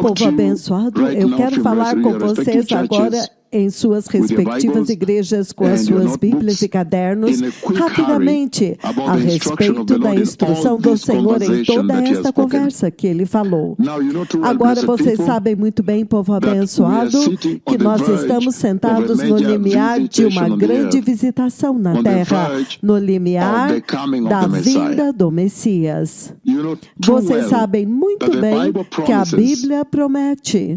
Povo abençoado, eu quero falar com vocês agora em suas respectivas igrejas, com as suas Bíblias e cadernos, rapidamente, a respeito da instrução do Senhor em toda esta conversa que Ele falou. Agora vocês sabem muito bem, povo abençoado, que nós estamos sentados no limiar de uma grande visitação na terra, no limiar da vinda do Messias. Vocês sabem muito bem que a Bíblia promete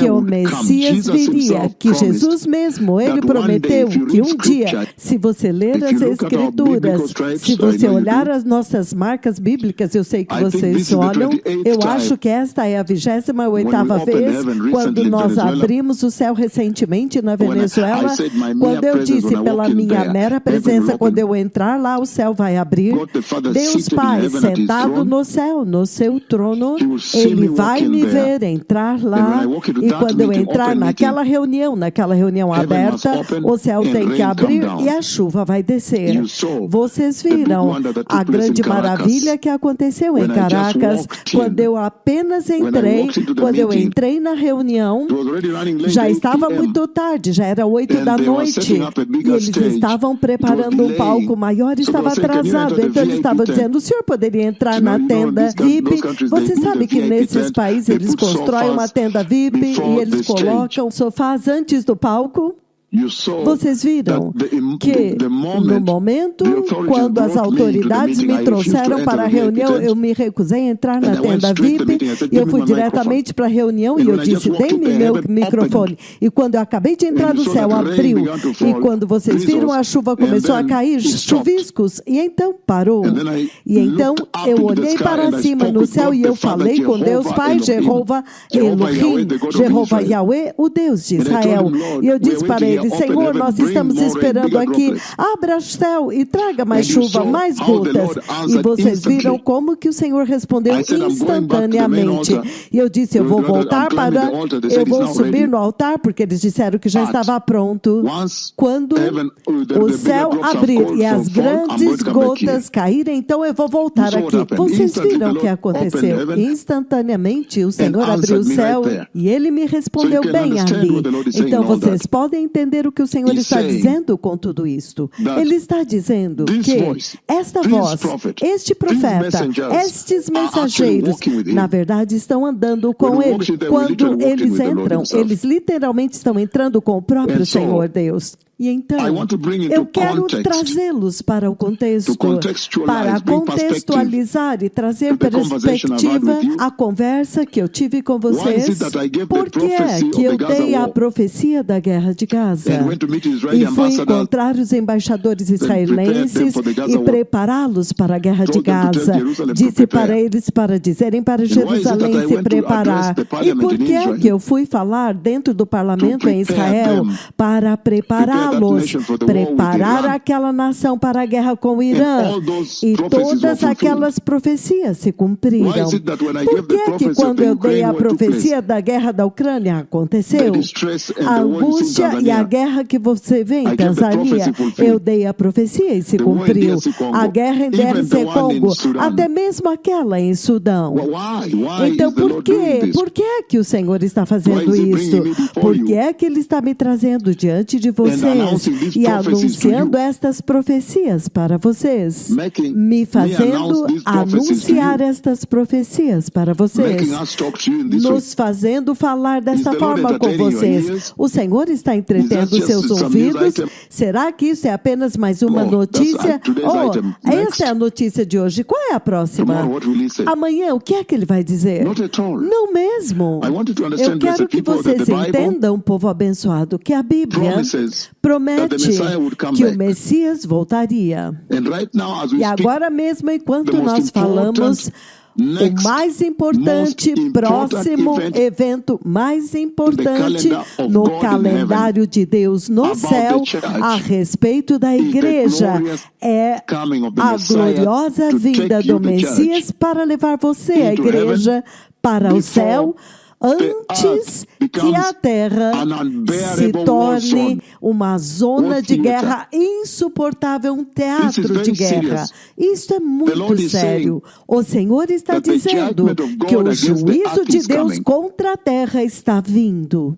que o Messias viria, que Jesus mesmo, Ele prometeu que um dia, se você ler as Escrituras, se você olhar as nossas marcas bíblicas, eu sei que vocês olham, eu acho que esta é a 28ª vez, quando nós abrimos o céu recentemente na Venezuela, quando eu disse, pela minha mera presença, quando eu entrar lá, o céu vai abrir. Deus Pai, sentado no céu, no seu trono, Ele vai me ver entrar lá, e quando eu entrar naquela reunião aberta, o céu tem que abrir e a chuva vai descer. Vocês viram a grande maravilha que aconteceu em Caracas, quando eu apenas entrei, quando eu entrei na reunião, já estava muito tarde, já era 8 da noite, e eles estavam preparando um palco maior, estava atrasado, então eles estavam dizendo, o senhor poderia entrar na tenda VIP? Você sabe que nesses países eles constroem uma tenda VIP e eles colocam sofás antes do palco? Vocês viram que no momento, quando as autoridades me trouxeram para a reunião, eu me recusei a entrar na tenda VIP, e eu fui diretamente para a reunião e eu disse, dê-me meu microfone. E quando eu acabei de entrar, o céu abriu. E quando vocês viram, a chuva começou a cair, chuviscos, e então parou. E então eu olhei para cima no céu e eu falei com Deus Pai, Jeová Elohim, Jeová Yahweh, o Deus de Israel. E eu disse para ele, Senhor, nós estamos esperando aqui, abra o céu e traga mais chuva, mais gotas. E vocês viram como que o Senhor respondeu instantaneamente. E eu disse, eu vou voltar eu vou subir no altar, porque eles disseram que já estava pronto. Quando o céu abrir e as grandes gotas caírem, então eu vou voltar aqui. Vocês viram o que aconteceu? Instantaneamente o Senhor abriu o céu e Ele me respondeu bem ali. Então vocês podem entender o que o Senhor está dizendo com tudo isto. Ele está dizendo que esta voz, este profeta, estes mensageiros, na verdade estão andando com Ele. Quando eles entram, eles literalmente estão entrando com o próprio Senhor Deus. E então, eu quero trazê-los para o contexto, para contextualizar e trazer perspectiva à conversa que eu tive com vocês. Por que é que eu dei a profecia da guerra de Gaza? E fui encontrar os embaixadores israelenses e prepará-los para a guerra de Gaza. Disse para eles para dizerem para Jerusalém se preparar. E por que é que eu fui falar dentro do parlamento em Israel para preparar preparar aquela nação para a guerra com o Irã, e todas aquelas profecias se cumpriram? Por que é que quando eu dei a profecia da guerra da Ucrânia aconteceu? A angústia e a guerra que você vê em Tanzânia, eu dei a profecia e se cumpriu. A guerra em DRC Congo, até mesmo aquela em Sudão. Então por quê? Por que é que o Senhor está fazendo isso? Por que é que Ele está me trazendo diante de vocês e anunciando estas profecias para vocês, me fazendo anunciar estas profecias para vocês, nos fazendo falar desta forma com vocês? O Senhor está entretendo seus ouvidos? Será que isso é apenas mais uma notícia? Essa é a notícia de hoje. Qual é a próxima? Amanhã, o que é que Ele vai dizer? Não mesmo. Eu quero que vocês entendam, povo abençoado, que a Bíblia promete que o Messias voltaria. E agora mesmo, enquanto nós falamos, o mais importante, próximo evento mais importante no calendário de Deus no céu a respeito da igreja é a gloriosa vinda do Messias para levar você, a igreja, para o céu, antes que a terra se torne uma zona de guerra insuportável, um teatro de guerra. Isso é muito sério. O Senhor está dizendo que o juízo de Deus contra a terra está vindo.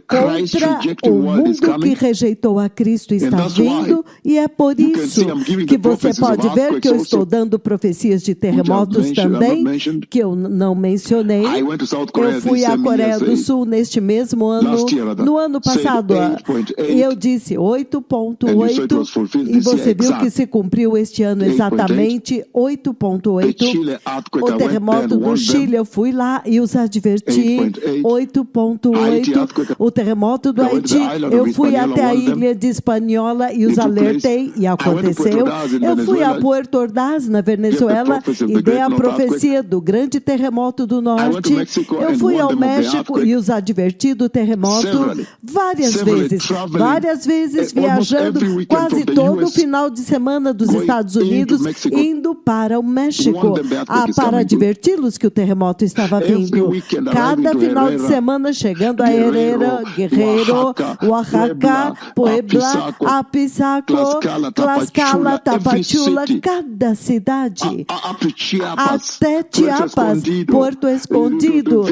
Contra o mundo que rejeitou a Cristo está vindo, e é por isso que você pode ver que eu estou dando profecias de terremotos também, que eu não mencionei. Eu fui à Coreia do Sul neste mesmo ano, no ano passado, e eu disse 8.8, e você viu que se cumpriu este ano exatamente 8.8. O terremoto do Chile, eu fui lá e os adverti, 8.8. O terremoto do Haiti, eu fui até a ilha de Hispaniola e os alertei, e aconteceu. Eu fui a Puerto Ordaz, na Venezuela, e dei a profecia do grande terremoto do norte. Eu fui ao México e os adverti do terremoto várias vezes viajando quase todo o final de semana dos Estados Unidos, indo para o México, para adverti-los que o terremoto estava vindo. Cada final de semana chegando a Guerrero, Oaxaca, Puebla, Apizaco, Tlaxcala, Tapachula, cada cidade, até Chiapas, Porto Escondido,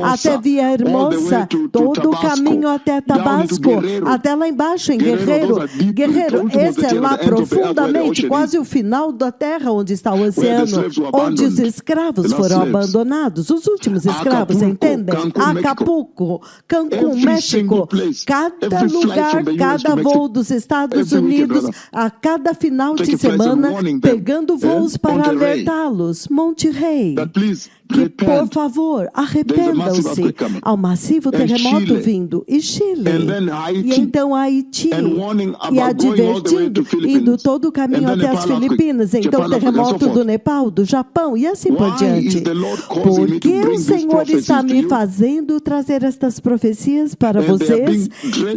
até Villahermosa, todo o caminho até Tabasco, até lá embaixo em Guerrero. Esse é lá profundamente, quase o final da terra, onde está o oceano, onde os escravos foram abandonados, os últimos escravos, entendem? Acapulco, Cancún, México, cada lugar, cada voo dos Estados Unidos, a cada final de semana, pegando voos para alertá-los. Monterrey, que, por favor, arrependam-se. Há um massivo terremoto vindo. E Chile. E então Haiti. E advertindo, indo todo o caminho até as Filipinas. Então terremoto do Nepal, do Japão e assim por diante. Porque o Senhor está me fazendo trazer estas profecias para vocês,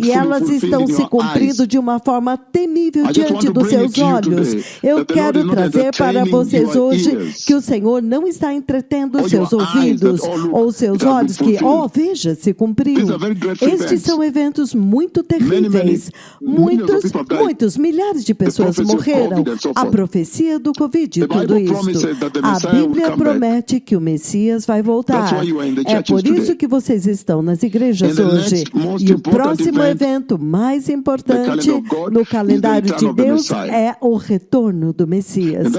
e elas estão se cumprindo de uma forma temível diante dos seus olhos. Eu quero trazer para vocês hoje que o Senhor não está entretendo os seus ouvidos ou seus olhos, que, veja, se cumpriu. Estes são eventos muito terríveis. Muitos, milhares de pessoas morreram. A profecia do Covid e tudo isso. A Bíblia promete que o Messias vai voltar. É por isso que vocês estão nas igrejas hoje. E o próximo evento mais importante no calendário de Deus é o retorno do Messias.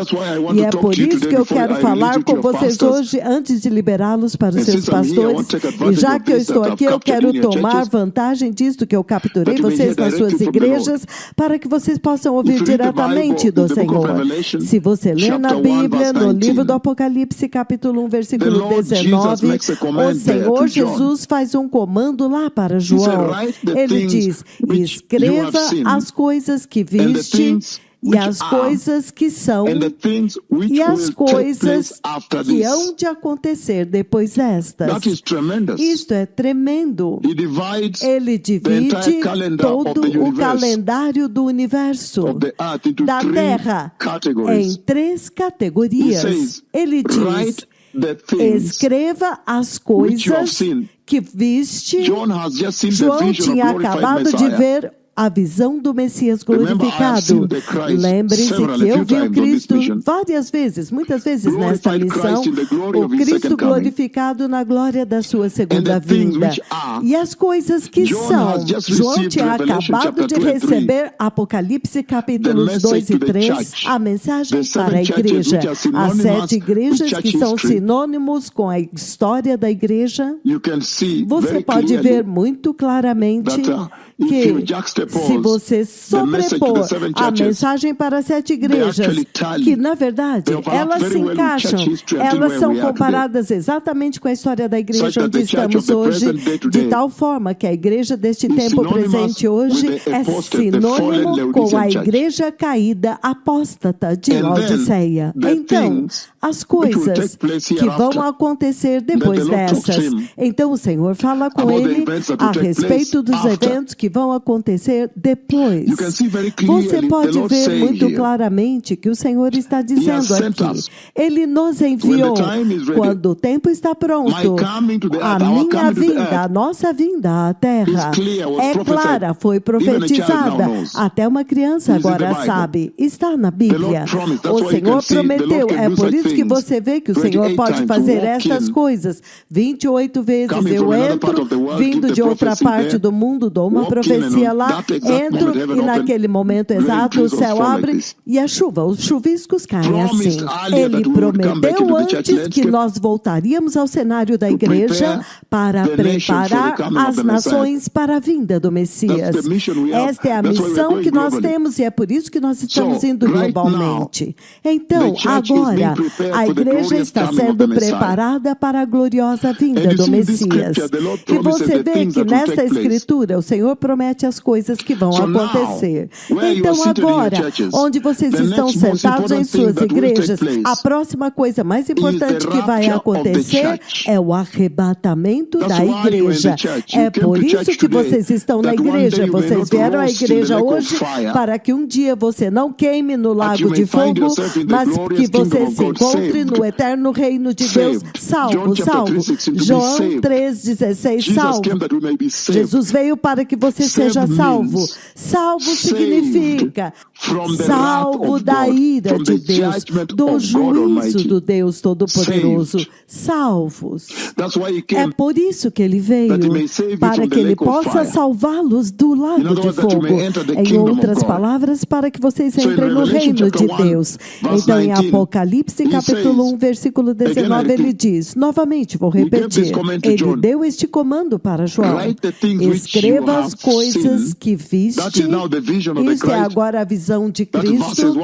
E é por isso que eu quero falar com vocês hoje, antes de liberá-los para os seus pastores. E já que eu estou aqui, eu quero tomar vantagem disto que eu capturei vocês nas suas igrejas, para que vocês possam ouvir diretamente do Senhor. Se você ler na Bíblia, no livro do Apocalipse, capítulo 1, versículo 19, o Senhor Jesus faz um comando lá para João. Ele diz: escreva as coisas que viste, e as coisas que são, e as coisas que hão de acontecer depois destas. Isto é tremendo. Ele divide todo o calendário do universo, da Terra, em 3 categorias. Ele diz: escreva as coisas que viste. João tinha acabado de ver a visão do Messias glorificado. Lembre-se que eu vi o Cristo várias vezes, muitas vezes nesta missão, o Cristo glorificado na glória da sua segunda vinda. E as coisas que são. João tinha acabado de receber Apocalipse capítulos 2 e 3, a mensagem para a igreja. As 7 igrejas que são sinônimos com a história da igreja. Você pode ver muito claramente que, se você sobrepor a mensagem para 7 igrejas, que na verdade elas se encaixam, elas são comparadas exatamente com a história da igreja onde estamos hoje, de tal forma que a igreja deste tempo presente hoje é sinônimo com a igreja caída apóstata de Laodiceia. Então, as coisas que vão acontecer depois dessas. Então o Senhor fala com ele a respeito dos eventos que vão acontecer acontecer depois. Você pode ver muito claramente que o Senhor está dizendo aqui. Ele nos enviou quando o tempo está pronto. A minha vinda, a nossa vinda à terra é clara, foi profetizada. Até uma criança agora sabe. Está na Bíblia. O Senhor prometeu. É por isso que você vê que o Senhor pode fazer estas coisas. 28 vezes eu entro, vindo de outra parte do mundo, dou uma profecia lá, entro e naquele momento exato o céu abre e a chuva, os chuviscos caem assim. Ele prometeu antes que nós voltaríamos ao cenário da igreja para preparar as nações para a vinda do Messias. Esta é a missão que nós temos e é por isso que nós estamos indo globalmente. Então, agora, a igreja está sendo preparada para a gloriosa vinda do Messias. E você vê que nesta escritura o Senhor promete as coisas que vão acontecer. Então agora, onde vocês estão sentados em suas igrejas, a próxima coisa mais importante que vai acontecer é o arrebatamento da igreja. É por isso que vocês estão na igreja. Vocês vieram à igreja hoje para que um dia você não queime no lago de fogo, mas que você se encontre no eterno reino de Deus, salvo, salvo. João 3,16, salvo. Jesus veio para que você seja salvo. Salvo significa salvo da ira de Deus, do juízo do Deus Todo-Poderoso. Salvos. É por isso que ele veio, para que ele possa salvá-los do lago de fogo. Em outras palavras, para que vocês entrem no reino de Deus. Então, em Apocalipse, capítulo 1, versículo 19, ele diz, novamente, vou repetir, ele deu este comando para João. Escreva as coisas que viste. Isto é agora a visão de Cristo.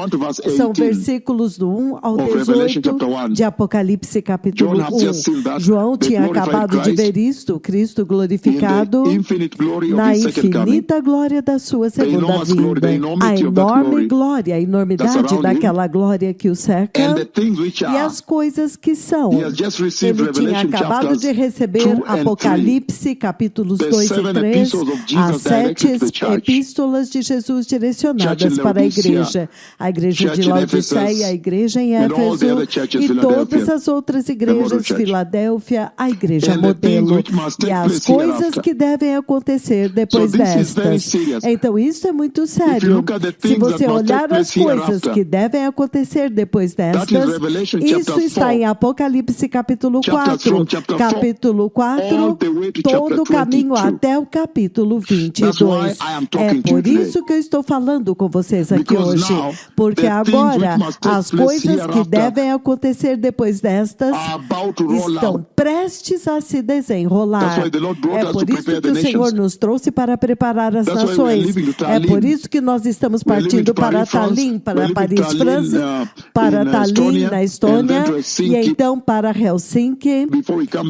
São versículos do 1 ao 18 de Apocalipse capítulo 1. João tinha acabado de ver isto, Cristo glorificado na infinita glória da sua segunda vinda. A enorme glória, a enormidade daquela glória que o cerca e as coisas que são. Ele tinha acabado de receber Apocalipse capítulos 2 e 3, as 7 epístolas de Jesus direcionadas para a igreja de Laodiceia, a igreja em Éfeso e todas as outras igrejas, Filadélfia, a igreja modelo, e as coisas que devem acontecer depois destas. Então isso é muito sério. Se você olhar as coisas que devem acontecer depois destas, isso está em Apocalipse capítulo 4, todo o caminho até o capítulo 22. É por isso que eu estou falando com vocês aqui hoje, porque agora as coisas que devem acontecer depois destas estão prestes a se desenrolar. É por isso que o Senhor nos trouxe para preparar as nações. É por isso que nós estamos partindo para Tallinn, para Paris, França, para Tallinn, na Estônia, e então para Helsinki,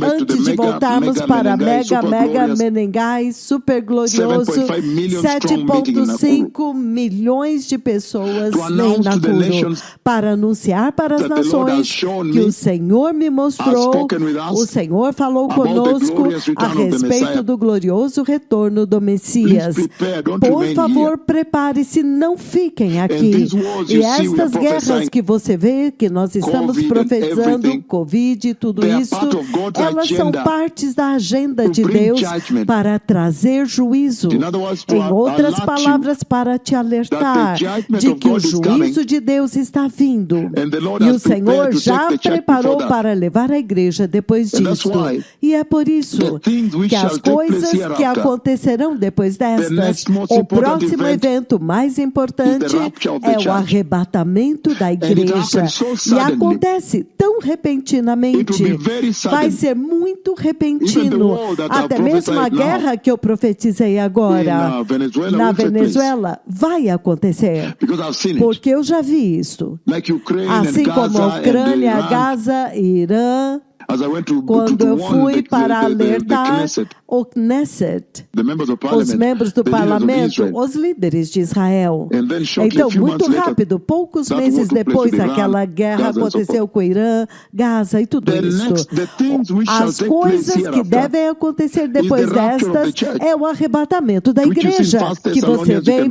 antes de voltarmos para Mega Menengai, super glorioso, 7,5 milhões de pessoas em Nakuru, para anunciar para as nações que o Senhor me mostrou, o Senhor falou conosco a respeito do glorioso retorno do Messias. Por favor, prepare-se, não fiquem aqui. E estas guerras que você vê, que nós estamos profetizando, Covid e tudo isso, elas são partes da agenda de Deus para trazer juízo. Em outras palavras, para te alertar de que o juízo de Deus está vindo. E o Senhor já preparou para levar a igreja depois disso. E é por isso que as coisas que acontecerão depois destas, o próximo evento mais importante é o arrebatamento da igreja. E acontece tão repentinamente, vai ser muito repentino. Até mesmo a guerra que eu profetizei agora na Venezuela vai acontecer, porque eu já vi isso. Assim como a Ucrânia, Gaza, Irã, Quando eu fui para alertar o Knesset, os membros do parlamento, os líderes de Israel. Então, muito rápido, poucos meses depois, aquela guerra aconteceu com o Irã, Gaza e tudo isso. As coisas que devem acontecer depois destas é o arrebatamento da igreja, que você vê em 1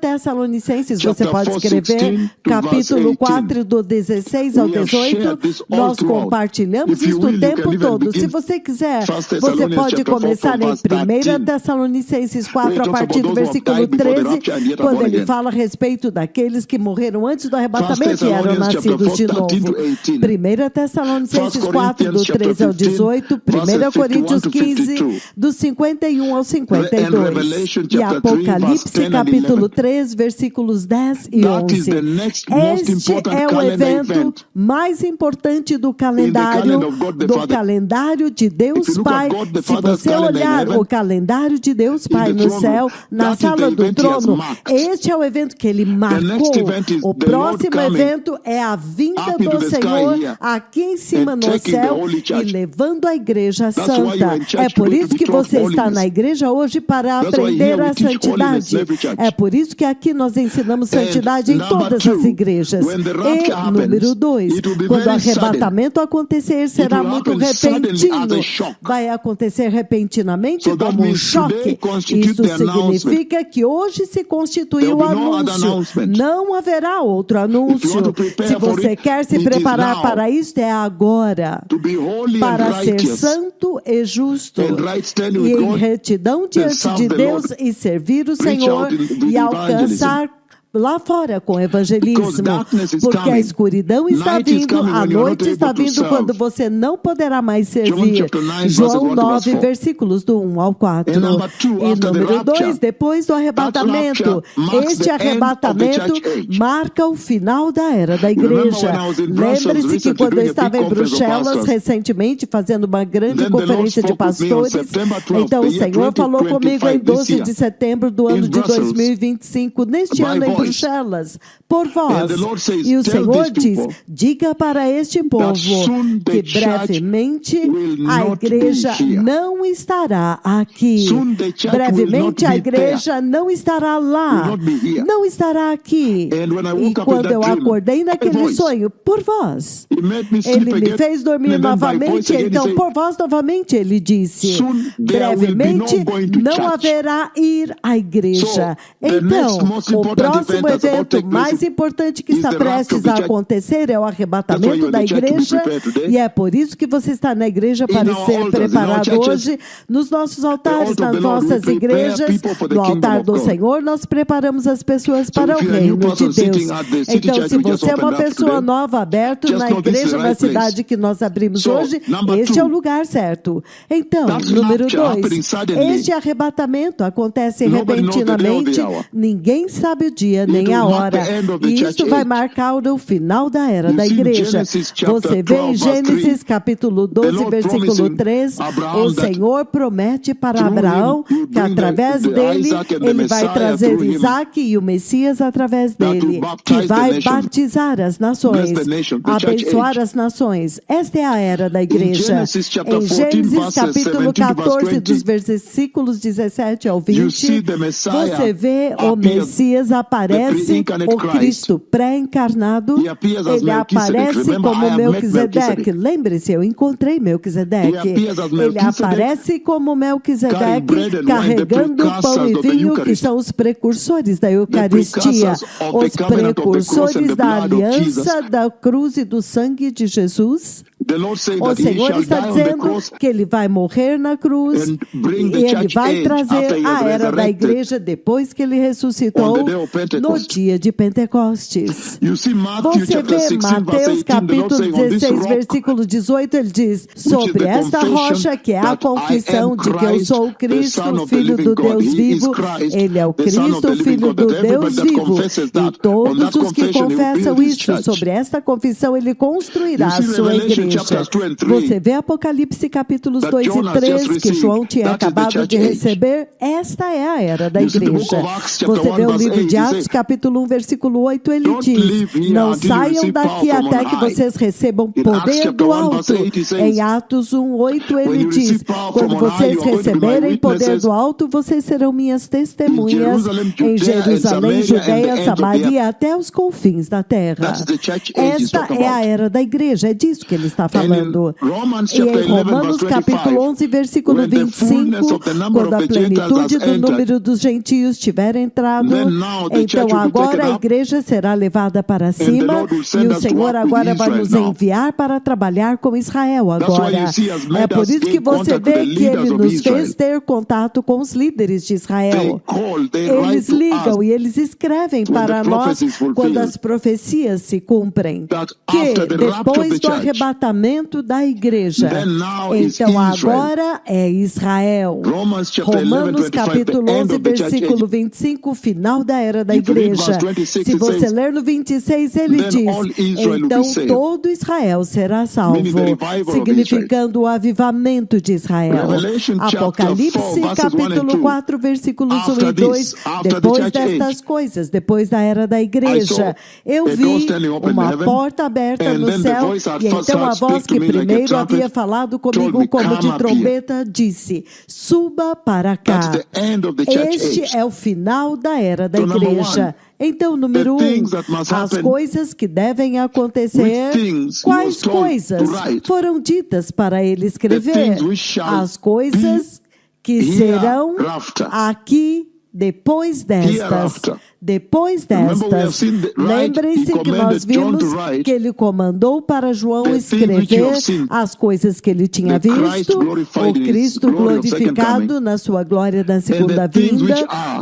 Tessalonicenses, você pode escrever, capítulo 4, do 16 ao 18, nós compartilhamos isso o tempo todo. Se você quiser, você pode começar em 1 Tessalonicenses 4, a partir do versículo 13, quando ele fala a respeito daqueles que morreram antes do arrebatamento e eram nascidos de novo. 1 Tessalonicenses 4, do 13 ao 18, 1 Coríntios 15, do 51 ao 52, e Apocalipse, capítulo 3, versículos 10 e 11. Este é o evento mais importante do calendário de Deus Pai. Se você olhar o calendário de Deus Pai no céu, na sala do trono, este é o evento que ele marcou. O próximo evento é a vinda do Senhor aqui em cima no céu e levando a igreja santa. É por isso que você está na igreja hoje, para aprender a santidade. É por isso que aqui nós ensinamos santidade em todas as igrejas. E número 2, quando o arrebatamento acontecer, será muito repentino. Vai acontecer repentinamente como um choque. Isso significa que hoje se constituiu o anúncio. Não haverá outro anúncio. Se você quer se preparar para isso, é agora. Para ser santo e justo e em retidão diante de Deus e servir o Senhor e alcançar lá fora com o evangelismo, porque a escuridão está vindo, a noite está vindo, quando você não poderá mais servir. João 9, versículos do 1 ao 4. E número 2, depois do arrebatamento, este arrebatamento marca o final da era da igreja. Lembre-se que quando eu estava em Bruxelas recentemente, fazendo uma grande conferência de pastores, então o Senhor falou comigo em 12 de setembro do ano de 2025, neste ano em Bruxelas, por vós. E o Senhor diz, diga para este povo que brevemente a igreja não estará aqui. Brevemente a igreja não estará lá, não estará aqui. E quando eu acordei naquele sonho, por vós, ele me fez dormir novamente, então por vós novamente ele disse, brevemente não haverá ir à igreja. Então, o próximo evento mais importante que está prestes a acontecer é o arrebatamento da igreja, e é por isso que você está na igreja, para ser preparado hoje. Nos nossos altares, nas nossas igrejas, no altar do Senhor, nós preparamos as pessoas para o reino de Deus. Então, se você é uma pessoa nova, aberto na igreja, na cidade que nós abrimos hoje, este é o lugar certo. Então, número 2, este arrebatamento acontece repentinamente, ninguém sabe o dia nem a hora. E isso vai marcar o final da era da igreja. Você vê em Gênesis capítulo 12, versículo 3, o Senhor promete para Abraão que através dele, ele vai trazer Isaac e o Messias através dele, que vai batizar as nações, abençoar as nações. Esta é a era da igreja. Em Gênesis capítulo 14, dos versículos 17 ao 20, você vê o Messias aparece, o Cristo pré-encarnado, ele aparece como Melquisedeque. Lembre-se, eu encontrei Melquisedeque. Ele aparece como Melquisedeque, carregando pão e vinho, que são os precursores da Eucaristia, os precursores da aliança, da cruz e do sangue de Jesus. O Senhor está dizendo que ele vai morrer na cruz e ele vai trazer a era da igreja depois que ele ressuscitou no dia de Pentecostes. Você vê Mateus capítulo 16, versículo 18, ele diz, sobre esta rocha que é a confissão de que eu sou o Cristo, o Filho do Deus vivo, ele é o Cristo, o Filho do Deus vivo, e todos os que confessam isso, sobre esta confissão ele construirá a sua igreja. Você vê Apocalipse capítulos 2 e 3, que João tinha acabado de receber. Esta é a era da igreja. Você vê o livro de Atos capítulo 1, versículo 8, ele diz: não saiam daqui até que vocês recebam poder do alto. Em Atos 1, 8, ele diz: quando vocês receberem poder do alto, vocês serão minhas testemunhas em Jerusalém, Judeia, Samaria, até os confins da terra. Esta é a era da igreja, é disso que ele está falando. E em Romanos capítulo 11, versículo 25, quando a plenitude do número dos gentios tiver entrado, então agora a igreja será levada para cima e o Senhor agora vai nos enviar para trabalhar com Israel agora. É por isso que você vê que ele nos fez ter contato com os líderes de Israel. Eles ligam e eles escrevem para nós quando as profecias se cumprem, que depois do arrebatamento da igreja, então agora é Israel. Romanos capítulo 11, versículo 25, final da era da igreja. Se você ler no 26, ele diz: então todo Israel será salvo, significando o avivamento de Israel. Apocalipse capítulo 4, versículos 1 e 2, depois destas coisas, depois da era da igreja, eu vi uma porta aberta no céu, e então a voz que primeiro havia falado comigo como de trombeta disse: suba para cá. Este é o final da era da igreja. Então, número 1, as coisas que devem acontecer. Quais coisas foram ditas para ele escrever? As coisas que serão aqui depois destas. Depois destas, lembrem-se que nós vimos que ele comandou para João escrever as coisas que ele tinha visto, o Cristo glorificado na sua glória da segunda vinda,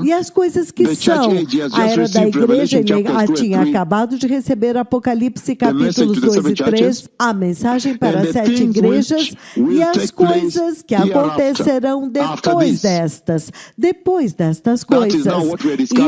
e as coisas que são. A era da igreja, ele tinha acabado de receber Apocalipse capítulos 2 e 3, a mensagem para 7 igrejas, e as coisas que acontecerão depois destas. Depois destas coisas.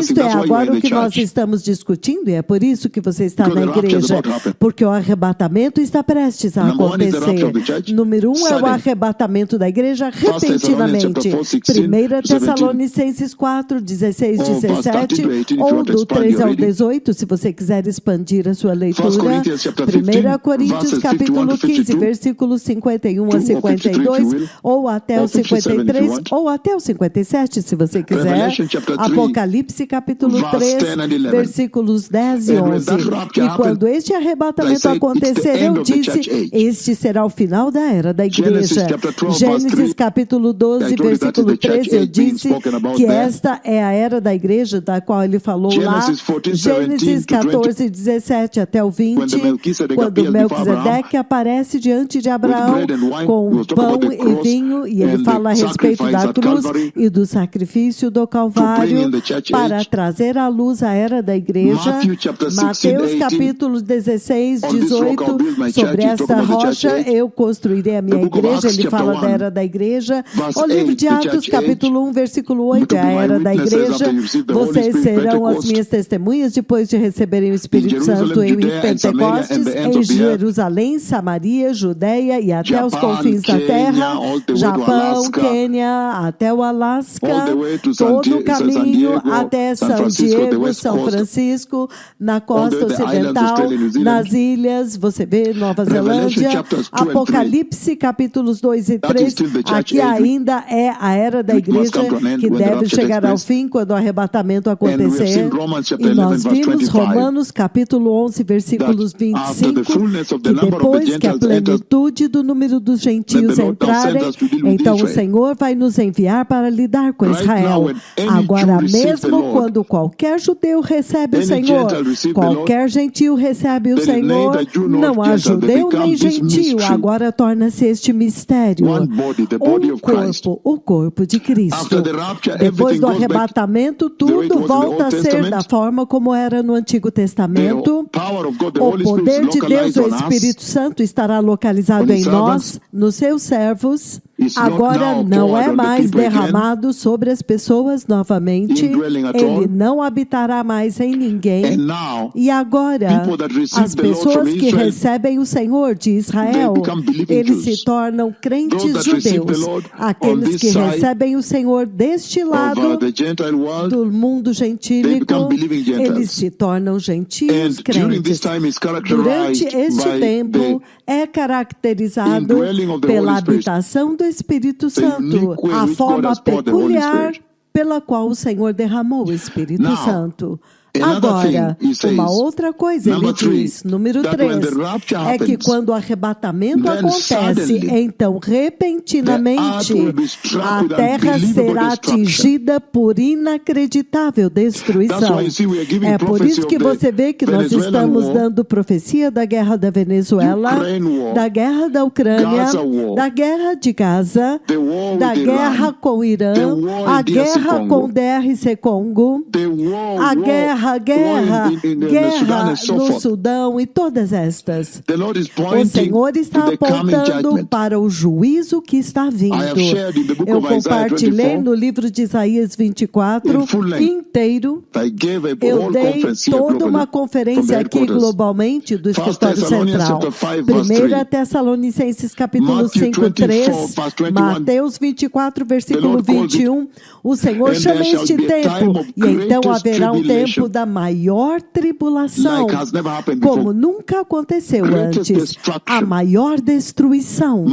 Isto é agora o que nós estamos discutindo, e é por isso que você está na igreja, porque o arrebatamento está prestes a acontecer. Número 1 é o arrebatamento da igreja repentinamente. 1 Tessalonicenses 4, 16, 17, ou do 3 ao 18, se você quiser expandir a sua leitura. 1 Coríntios capítulo 15, versículos 51 a 52, ou até o 53, ou até o 57, se você quiser. Apocalipse capítulo 3, versículos 10 e 11. E quando este arrebatamento acontecer, eu disse: este será o final da era da igreja. Gênesis capítulo 12, versículo 13, eu disse que esta é a era da igreja, da qual ele falou lá. Gênesis 14, 17 até o 20, quando Melquisedeque aparece diante de Abraão com pão e vinho, e ele fala a respeito da cruz e do sacrifício do Calvário para trazer à luz a era da igreja. Mateus capítulo 16, 18, sobre esta rocha eu construirei a minha igreja. Ele fala da era da igreja. O livro de Atos capítulo 1, versículo 8, é a era da igreja. Vocês serão as minhas testemunhas depois de receberem o Espírito Santo em Pentecostes, em Jerusalém, Samaria, Judeia e até os confins da terra, Japão, Quênia, até o Alasca, todo o caminho até São Diego, São Francisco, na costa ocidental, nas ilhas, você vê Nova Zelândia. Apocalipse capítulos 2 e 3, aqui ainda é a era da igreja que deve chegar ao fim quando o arrebatamento acontecer. E nós vimos Romanos capítulo 11, versículos 25, que depois que a plenitude do número dos gentios entrarem, então o Senhor vai nos enviar para lidar com Israel. Agora mesmo, quando qualquer judeu recebe o Senhor, qualquer gentio recebe o Senhor, não há judeu nem gentio, agora torna-se este mistério, o corpo de Cristo. Depois do arrebatamento, tudo volta a ser da forma como era no Antigo Testamento. O poder de Deus, o Espírito Santo, estará localizado em nós, nos seus servos. agora não é mais derramado sobre as pessoas novamente, ele não habitará mais em ninguém. E agora, as pessoas que recebem o Senhor de Israel, eles se tornam crentes judeus. Aqueles que recebem o Senhor deste lado do mundo gentílico, eles se tornam gentios crentes. Durante este tempo, é caracterizado pela habitação do Espírito Santo, a forma peculiar pela qual o Senhor derramou o Espírito Santo. Agora, uma outra coisa ele diz, número 3, é que quando o arrebatamento acontece, então repentinamente a terra será atingida por inacreditável destruição. É por isso que você vê que nós estamos dando profecia da guerra da Venezuela, da guerra da Ucrânia, da guerra de Gaza, da guerra com o Irã, a guerra com o DRC Congo, a guerra no Sudão e todas estas. O Senhor está apontando para o juízo que está vindo. Eu compartilhei no livro de Isaías 24 inteiro. Eu dei toda uma conferência aqui globalmente do Escritório Central. 1 Tessalonicenses capítulo 5, 3, Mateus 24, versículo 21. O Senhor chama este tempo, e então haverá um tempo da maior tribulação, como nunca aconteceu antes, a maior destruição.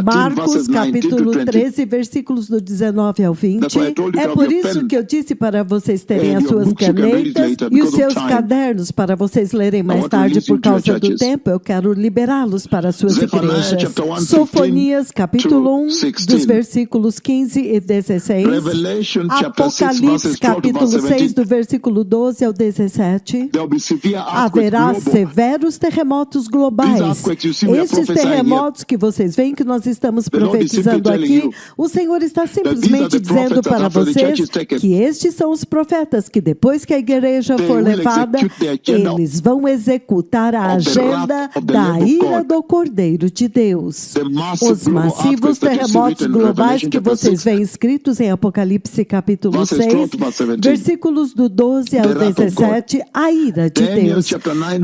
Marcos capítulo 13, versículos do 19 ao 20. É por isso que eu disse para vocês terem as suas canetas e os seus cadernos para vocês lerem mais tarde por causa do tempo. Eu quero liberá-los para as suas igrejas. Sofonias capítulo 1, dos versículos 15 e 16. Apocalipse capítulo 6, do versículo 12 ao 17, haverá severos terremotos globais. Estes terremotos que vocês veem que nós estamos profetizando aqui, o Senhor está simplesmente dizendo para vocês que estes são os profetas que depois que a igreja for levada, eles vão executar a agenda da ira do Cordeiro de Deus. Os massivos terremotos globais que vocês veem escritos em Apocalipse capítulo 6, versículos do 12 ao 17, a ira de Deus.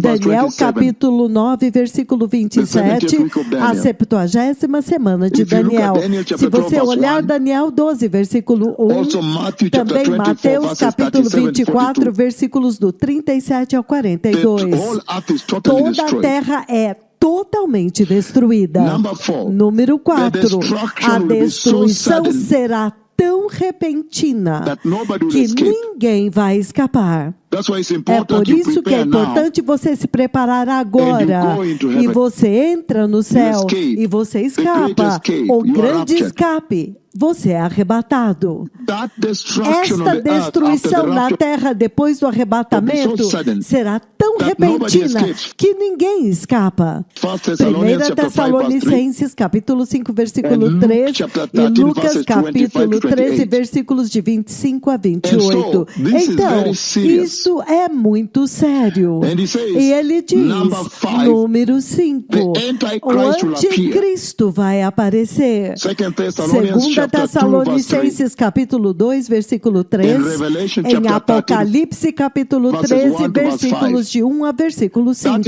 Daniel capítulo 9, versículo 27, a 70ª semana de Daniel. Se você olhar Daniel 12, versículo 1, também Mateus capítulo 24, versículos do 37 ao 42. Toda a terra é totalmente destruída. Número 4, a destruição será tão repentina que ninguém vai escapar. É por isso que é importante você se preparar agora. E você entra no céu e você escapa. O grande escape, você é arrebatado. Esta destruição na terra depois do arrebatamento será tão repentina que ninguém escapa. 1 Tessalonicenses capítulo 5, versículo 3 e Lucas capítulo 13, versículos de 25 a 28. Então, isso é muito sério. E ele diz, número 5, o anticristo vai aparecer. 2 Tessalonicenses capítulo 2, versículo 3, em Apocalipse capítulo 13, versículos de 1 a versículo 5.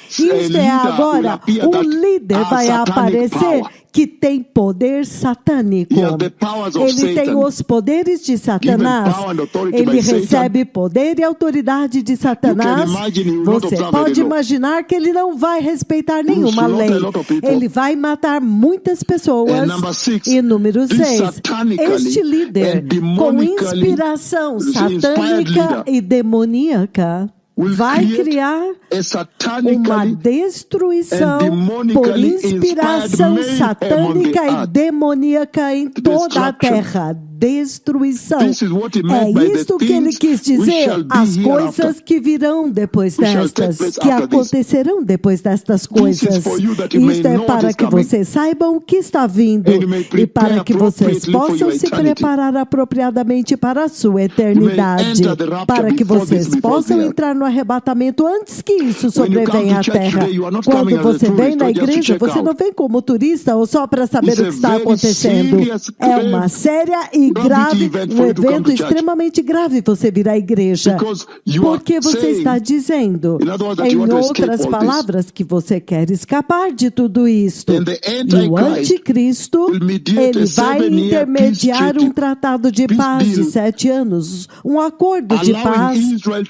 Isto é agora, um líder vai aparecer que tem poder satânico. Ele tem os poderes de Satanás. Ele recebe poder e autoridade de Satanás. Você pode imaginar que ele não vai respeitar nenhuma lei. Ele vai matar muitas pessoas. E número 6, este líder com inspiração satânica e demoníaca vai criar uma destruição por inspiração satânica e demoníaca em toda a terra. destruição. É isto que ele quis dizer, as coisas que virão depois destas, que acontecerão depois destas coisas. Isto é para que vocês saibam o que está vindo e para que vocês possam se preparar apropriadamente para a sua eternidade, para que vocês possam entrar no arrebatamento antes que isso sobrevenha à terra. Quando você vem na igreja, você não vem como turista ou só para saber o que está acontecendo. É uma séria e grave, um evento extremamente grave você vir à igreja, porque você está dizendo, em outras palavras, que você quer escapar de tudo isto. E o anticristo, ele vai intermediar um tratado de paz de 7 anos, um acordo de paz,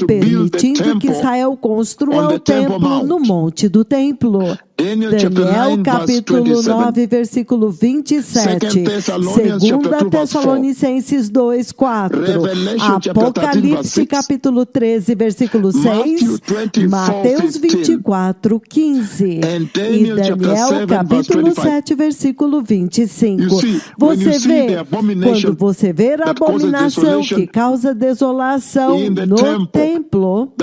permitindo que Israel construa o templo no monte do templo. Daniel capítulo 9, versículo 27, 2 Tessalonicenses 2, 4, Apocalipse capítulo 13, versículo 6, Mateus 24, 15 e Daniel capítulo 7, versículo 25. Você vê, quando você vê a abominação que causa desolação no templo,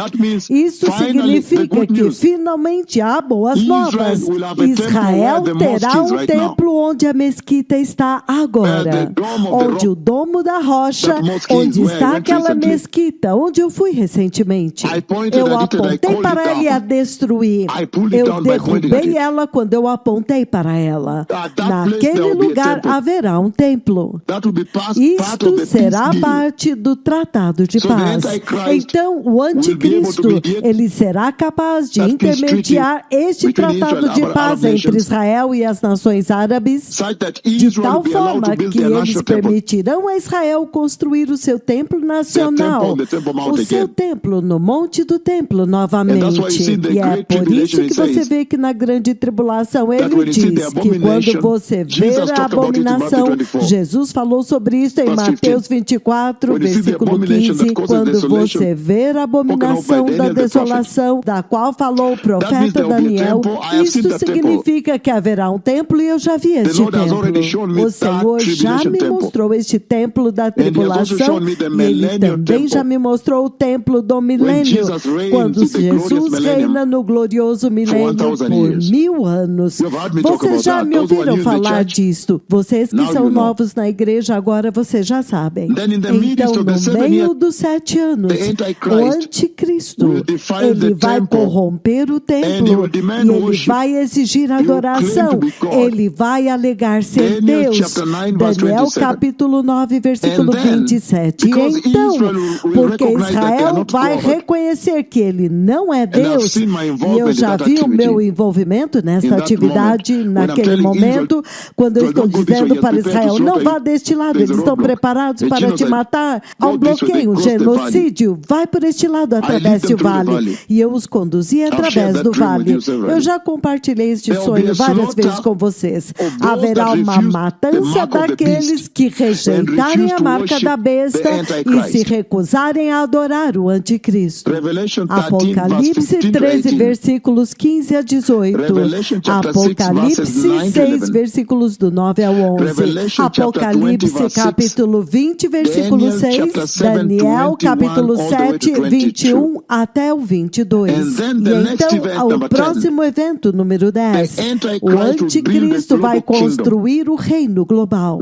isso significa que finalmente há boas novas. Israel terá um templo onde a mesquita está agora, onde o domo da rocha, onde está aquela mesquita, onde eu fui recentemente. Eu apontei para ela e a destruí. Eu derrubei ela quando eu apontei para ela. Naquele lugar haverá um templo. Isto será parte do tratado de paz. Então, o anticristo, ele será capaz de intermediar este tratado de paz entre Israel e as nações árabes, de tal forma que eles permitirão a Israel construir o seu templo nacional, o seu templo no monte do templo novamente. E é por isso que você vê que na grande tribulação ele diz que quando você vê a abominação, Jesus falou sobre isso em Mateus 24, versículo 15, quando você vê a abominação da desolação, da qual falou o profeta Daniel, isso significa que haverá um templo e eu já vi este templo. O Senhor já me mostrou este templo da tribulação e Ele também já me mostrou o templo do milênio, quando Jesus reina no glorioso milênio por 1000 anos. Vocês já me ouviram falar disto. Vocês que são novos na igreja agora, vocês já sabem. Então, no meio dos 7 anos, o anticristo, ele vai corromper o templo e ele vai exigir adoração, ele vai alegar ser Deus. Daniel capítulo 9, versículo 27. E então, porque Israel vai reconhecer que ele não é Deus, e eu já vi o meu envolvimento nessa atividade, naquele momento, quando eu estou dizendo para Israel, não vá deste lado, eles estão preparados para te matar, há um bloqueio, um genocídio, vai por este lado através do vale. E eu os conduzi através do vale. Eu já compartilhei este sonho várias vezes com vocês. Haverá uma matança daqueles que rejeitarem a marca da besta e se recusarem a adorar o anticristo. Apocalipse 13, versículos 15 a 18. Apocalipse 6, versículos do 9 ao 11. Apocalipse capítulo 20, versículo 6. Daniel capítulo 7, 21 até o 22. E então, o próximo evento, número 10. O anticristo vai construir o reino global.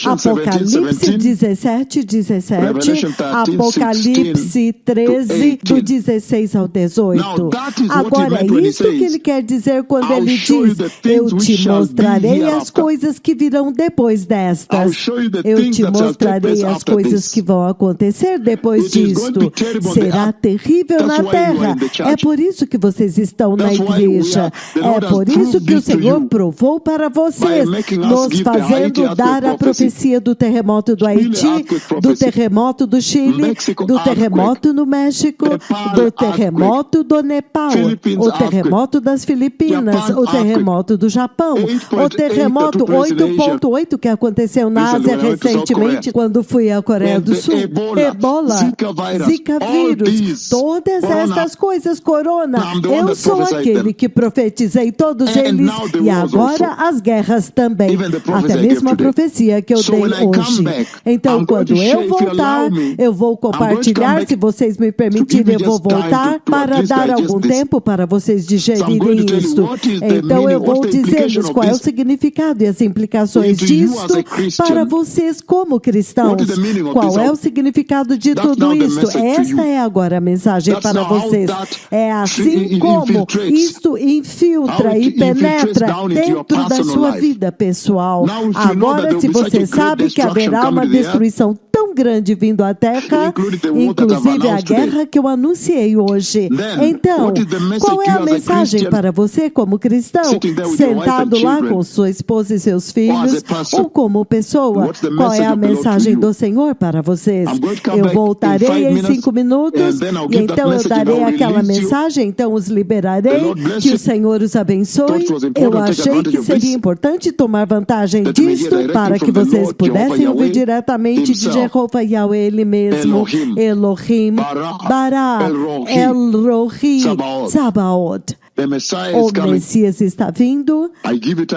Apocalipse 17, 17. Apocalipse 13, do 16 ao 18. Agora, é isso que ele quer dizer quando ele diz, eu te mostrarei as coisas que virão depois destas. Eu te mostrarei as coisas que vão acontecer depois disto. Será terrível na terra. É por isso que vocês estão na igreja. É por isso que o Senhor provou para vocês, nos fazendo dar a profecia do terremoto do Haiti, do terremoto terremoto do Chile, do terremoto no México, do terremoto do Nepal, o terremoto das Filipinas, o terremoto do Japão, o terremoto 8.8 que aconteceu na Ásia recentemente, quando fui à Coreia do Sul, Ebola, Zika vírus, todas estas coisas, corona. Eu sou aquele que profetizei todos eles e agora as guerras também, até mesmo a profecia que eu dei hoje. Então, quando eu voltar, eu vou compartilhar, se vocês me permitirem, eu vou voltar para dar algum tempo para vocês digerirem isso. Então, eu vou dizer-lhes qual é o significado e as implicações disso para vocês como cristãos. Qual é o significado de tudo isso? Esta é agora a mensagem para vocês. É assim como isto infiltra e penetra dentro da sua vida pessoal. Agora, se você sabe que haverá uma destruição tão grande vindo à Terra, inclusive a guerra que eu anunciei hoje. Então, qual é a mensagem para você como cristão? Sentado lá com sua esposa e seus filhos, ou como pessoa, qual é a mensagem do Senhor para vocês? Eu voltarei em 5 minutos e então eu darei aquela mensagem, então os liberarei, que o Senhor os abençoe. Eu achei que seria importante tomar vantagem disto para que vocês pudessem ouvir diretamente de Jeová Yahweh, Ele mesmo, Elohim, Bara, El-Rohi, Sabaoth. O Messias está vindo.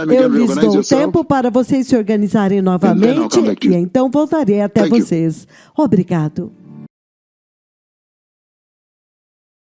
Eu lhes dou tempo para vocês se organizarem novamente e então voltarei até vocês. Obrigado.